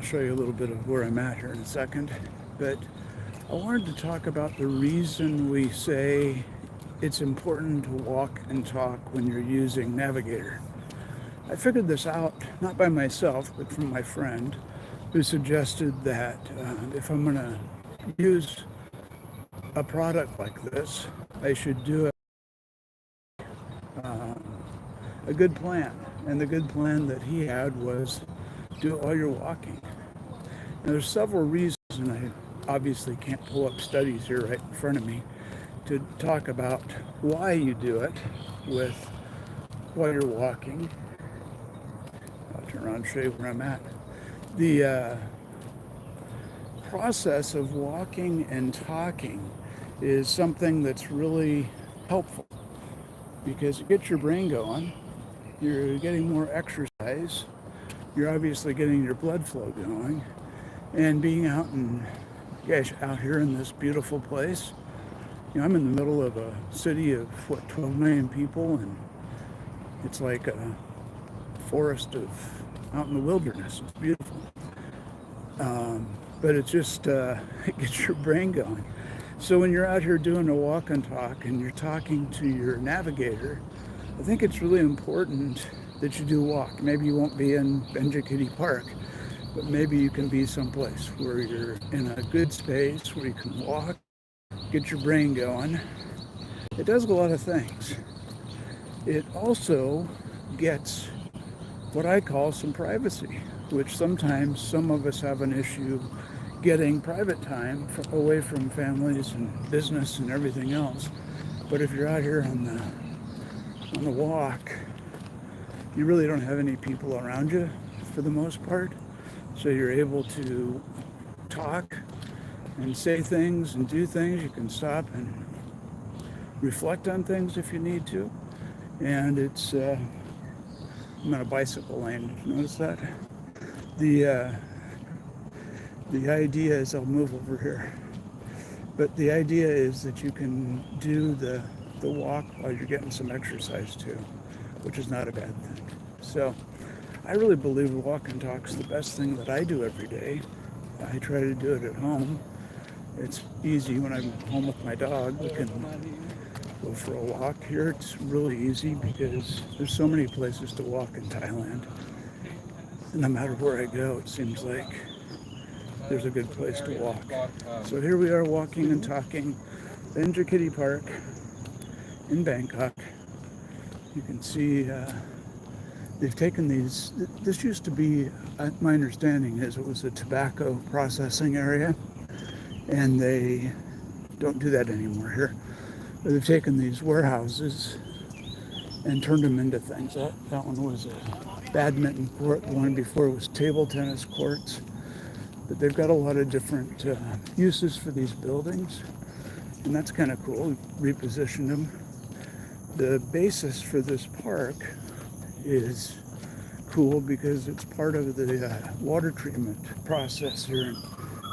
show you a little bit of where I'm at here in a second. But I wanted to talk about the reason we say it's important to walk and talk when you're using Navigator. I figured this out not by myself, but from my friend who suggested that if I'm going to use a product like this, I should do a good plan. And the good plan that he had was do it while you're walking. Now, there's several reasons, and I obviously can't pull up studies here right in front of me to talk about why you do it with while you're walking. I'll turn around and show you where I'm at. The process of walking and talking is something that's really helpful because it gets your brain going. You're getting more exercise. You're obviously getting your blood flow going. And being out here in this beautiful place, I'm in the middle of a city of 12 million people, and it's like a forest out in the wilderness. It's beautiful. But it just it gets your brain going. So when you're out here doing a walk and talk and you're talking to your navigator, I think it's really important that you do walk. Maybe you won't be in Benjetti Park, but maybe you can be someplace where you're in a good space where you can walk, get your brain going. It does a lot of things. It also gets what I call some privacy, which sometimes some of us have an issue getting private time away from families and business and everything else. But if you're out here on the walk, you really don't have any people around you for the most part. So you're able to talk and say things and do things. You can stop and reflect on things if you need to. And it's, I'm in a bicycle lane, notice that? The idea is, I'll move over here, but the idea is that you can do the walk while you're getting some exercise too, which is not a bad thing. So I really believe walk and talk is the best thing that I do every day. I try to do it at home. It's easy when I'm home with my dog. We can go for a walk here. It's really easy because there's so many places to walk in Thailand. And no matter where I go, it seems like there's a good place to walk. So here we are walking and talking Benjetti Park in Bangkok. You can see they've taken these. This used to be, my understanding is it was a tobacco processing area, and they don't do that anymore here. But they've taken these warehouses and turned them into things. That one was a badminton court. The one before was table tennis courts. But they've got a lot of different uses for these buildings, and that's kind of cool. We've repositioned them. The basis for this park is cool because it's part of the water treatment process here in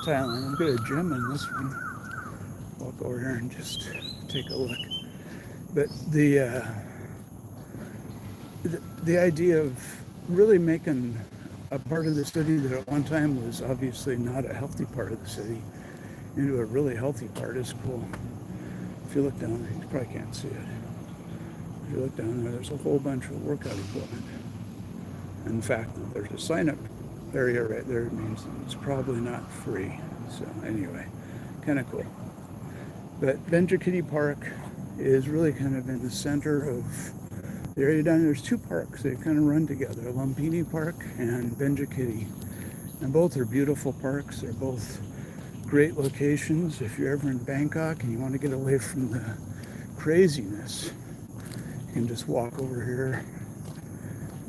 Thailand. I've got a gym in this one. Walk over here and just take a look. But the idea of really making a part of the city that at one time was obviously not a healthy part of the city into a really healthy part is cool. If you look down there, you probably can't see it. If you look down there, there's a whole bunch of workout equipment. In fact, there's a sign-up area right there. It means it's probably not free. So anyway, kind of cool. But Benjetti Park is really kind of in the center of the area down there. There's two parks. They kind of run together, Lumpini Park and Benjetti. And both are beautiful parks. They're both great locations. If you're ever in Bangkok and you want to get away from the craziness, you can just walk over here,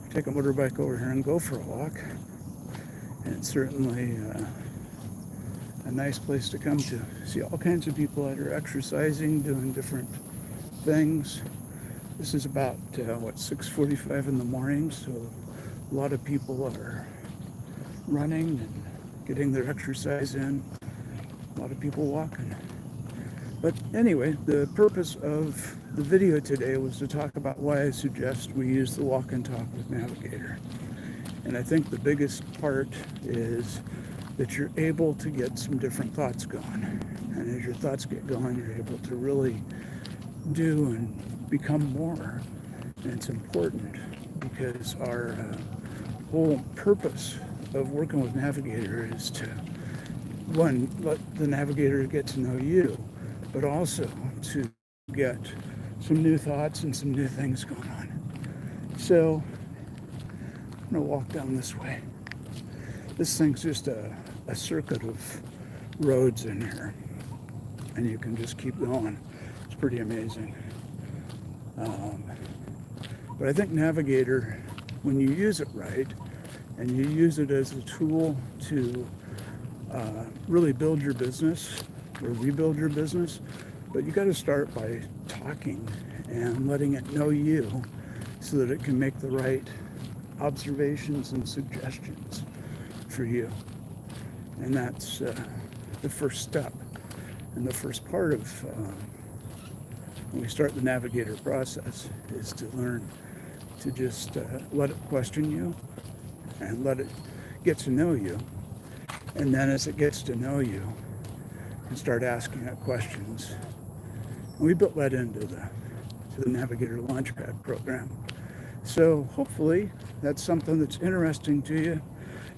take a motorbike over here and go for a walk. And it's certainly a nice place to come to. See all kinds of people that are exercising, doing different things. This is about, 6:45 in the morning, so a lot of people are running and getting their exercise in. A lot of people walking. But anyway, the purpose of the video today was to talk about why I suggest we use the walk and talk with Navigator. And I think the biggest part is that you're able to get some different thoughts going. And as your thoughts get going, you're able to really do and become more. And it's important because our whole purpose of working with Navigator is to, one, let the Navigator get to know you, but also to get some new thoughts and some new things going on. So I'm going to walk down this way. This thing's just a circuit of roads in here, and you can just keep going. It's pretty amazing. But I think Navigator, when you use it right, and you use it as a tool to really build your business or rebuild your business, but you got to start by talking and letting it know you so that it can make the right observations and suggestions for you. And that's the first step. And the first part of when we start the Navigator process is to learn to just let it question you and let it get to know you. And then as it gets to know you, and start asking it questions. And we built that into the Navigator Launchpad program. So hopefully that's something that's interesting to you.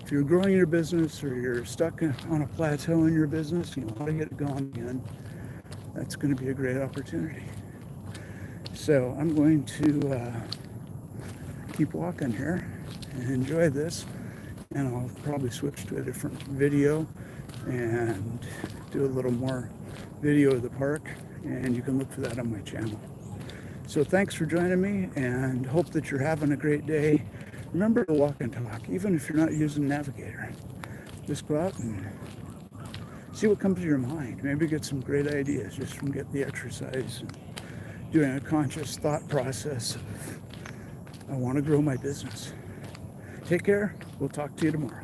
If you're growing your business or you're stuck on a plateau in your business, you want to get it going again, that's going to be a great opportunity. So I'm going to keep walking here and enjoy this, and I'll probably switch to a different video and do a little more video of the park, and you can look for that on my channel. So thanks for joining me, and hope that you're having a great day. Remember to walk and talk, even if you're not using Navigator. Just go out and see what comes to your mind. Maybe get some great ideas just from getting the exercise and doing a conscious thought process of, I want to grow my business. Take care. We'll talk to you tomorrow.